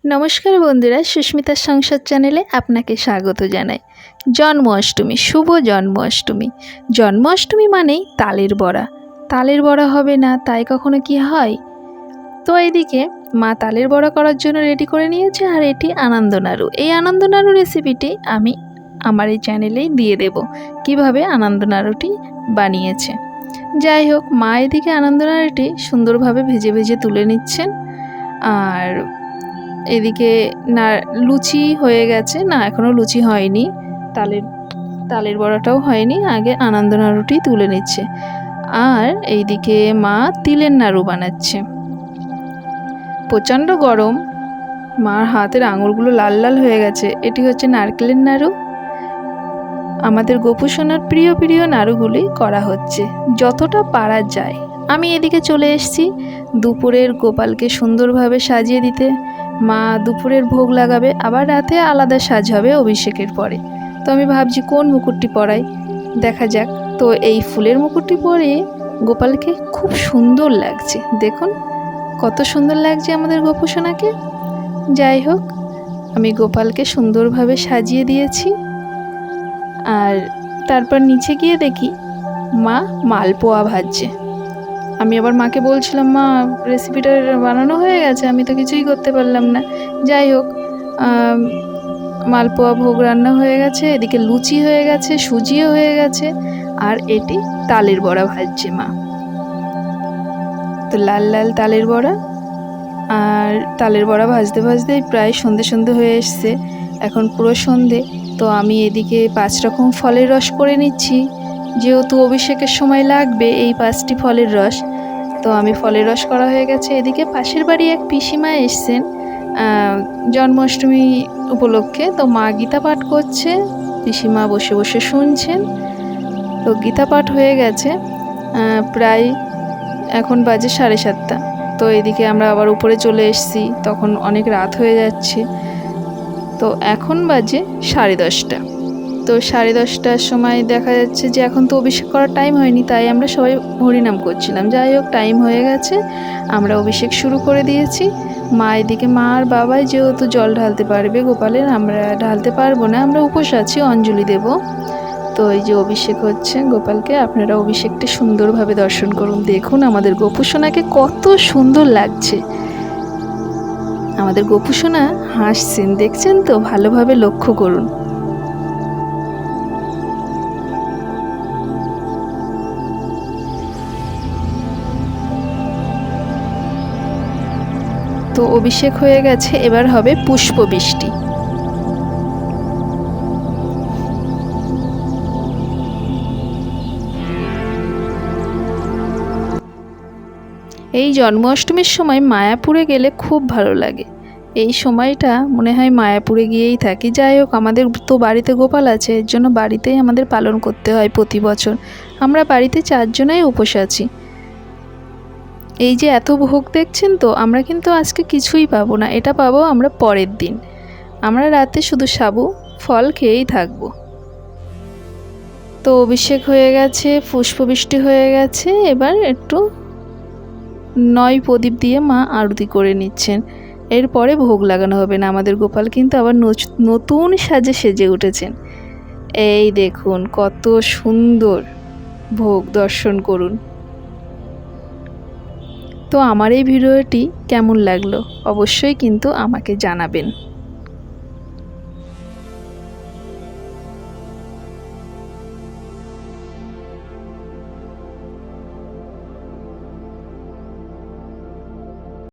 নমস্কার বন্ধুরা, সুস্মিতার সংসার চ্যানেলে আপনাকে স্বাগত জানাই। জন্মাষ্টমী, শুভ জন্মাষ্টমী। জন্মাষ্টমী মানেই তালের বড়া। তালের বড়া হবে না তাই কখনো কি হয়? তো এইদিকে মা তালের বড়া করার জন্য রেডি করে নিয়েছে, আর এটি আনন্দ নাড়ু। এই আনন্দ নাড়ু রেসিপিটি আমি আমার এই চ্যানেলেই দিয়ে দেব, কিভাবে আনন্দ নাড়ুটি বানিয়েছে। যাই হোক, মা এদিকে আনন্দ নাড়ুটি সুন্দরভাবে ভেজে ভেজে তুলে নিচ্ছেন। আর এদিকে না লুচি হয়ে গেছে, না এখনও লুচি হয়নি, তালের বড়াটাও হয়নি, আগে আনন্দ নাড়ুটি তুলে নিচ্ছে। আর এইদিকে মা তিলের নাড়ু বানাচ্ছে। প্রচণ্ড গরম, মার হাতের আঙুলগুলো লাল লাল হয়ে গেছে। এটি হচ্ছে নারকেলের নাড়ু। আমাদের গোপু সোনার প্রিয় প্রিয় নাড়ুগুলি করা হচ্ছে যতটা পারা যায়। আমি এদিকে চলে এসেছি দুপুরের গোপালকে সুন্দরভাবে সাজিয়ে দিতে। মা দুপুরের ভোগ লাগাবে, আবার রাতে আলাদা সাজ হবে অভিষেকের পরে। তো আমি ভাবছি কোন মুকুটটি পরাই, দেখা যাক। তো এই ফুলের মুকুটটি পরে গোপালকে খুব সুন্দর লাগছে, দেখুন কত সুন্দর লাগছে আমাদের গোপু সোনাকে। যাই হোক, আমি গোপালকে সুন্দরভাবে সাজিয়ে দিয়েছি। আর তারপর নিচে গিয়ে দেখি মা মালপোয়া ভাজছে। আমি আবার মাকে বলছিলাম, মা রেসিপিটা বানানো হয়ে গেছে, আমি তো কিছুই করতে পারলাম না। যাই হোক, মালপোয়া ভোগ রান্না হয়ে গেছে, এদিকে লুচি হয়ে গেছে, সুজিও হয়ে গেছে, আর এটি তালের বড়া ভাজছে মা। তো লাল লাল তালের বড়া, আর তালের বড়া ভাজতে ভাজতেই প্রায় সন্ধে সন্ধে হয়ে এসছে। এখন পুরো সন্ধে। তো আমি এদিকে 5 রকম ফলের রস করে নিচ্ছি, যেহেতু অভিষেকের সময় লাগবে এই 5টি ফলের রস। তো আমি ফলের রস করা হয়ে গেছে। এদিকে পাশের বাড়ি এক পিসিমা এসছেন জন্মাষ্টমী উপলক্ষে। তো মা গীতা পাঠ করছে, পিসিমা বসে বসে শুনছেন। তো গীতা পাঠ হয়ে গেছে, প্রায় এখন বাজে 7:30। তো এদিকে আমরা আবার উপরে চলে এসেছি, তখন অনেক রাত হয়ে যাচ্ছে। তো এখন বাজে 10:30। তো 10:30টার সময় দেখা যাচ্ছে যে এখন তো অভিষেক করার টাইম হয়নি, তাই আমরা সবাই হরিনাম করছিলাম। যাই হোক, টাইম হয়ে গেছে, আমরা অভিষেক শুরু করে দিয়েছি। মা এদিকে, মা আর বাবাই যেহেতু জল ঢালতে পারবে গোপালের, আমরা ঢালতে পারবো না, আমরা উপোস আছি, অঞ্জলি দেব। তো এই যে অভিষেক হচ্ছে গোপালকে, আপনারা অভিষেকটি সুন্দরভাবে দর্শন করুন। দেখুন আমাদের গোপু সোনাকে কত সুন্দর লাগছে। আমাদের গোপু সোনা হাসছেন, দেখছেন তো, ভালোভাবে লক্ষ্য করুন। তো অভিষেক হয়ে গেছে, এবার হবে পুষ্পবৃষ্টি। এই জন্মাষ্টমীর সময় মায়াপুরে গেলে খুব ভালো লাগে। এই সময়টা মনে হয় মায়াপুরে গিয়েই থাকি। যাই হোক, আমাদের তো বাড়িতে গোপাল আছে, এর জন্য বাড়িতেই আমাদের পালন করতে হয় প্রতি বছর। আমরা বাড়িতে 4 জনাই উপোস আছি। এই যে এত ভোগ দেখছেন তো, আমরা কিন্তু আজকে কিছুই পাবো না, এটা পাবো আমরা পরের দিন। আমরা রাতে শুধু সাবু ফল খেয়েই থাকবো। তো অভিষেক হয়ে গেছে, পুষ্পবৃষ্টি হয়ে গেছে, এবার একটু 9 প্রদীপ দিয়ে মা আরতি করে নিচ্ছেন। এরপরে ভোগ লাগানো হবে না। আমাদের গোপাল কিন্তু আবার নতুন সাজে সেজে উঠেছেন। এই দেখুন কত সুন্দর ভোগ, দর্শন করুন। তো আমার এই ভিডিওটি কেমন লাগলো অবশ্যই কিন্তু আমাকে জানাবেন।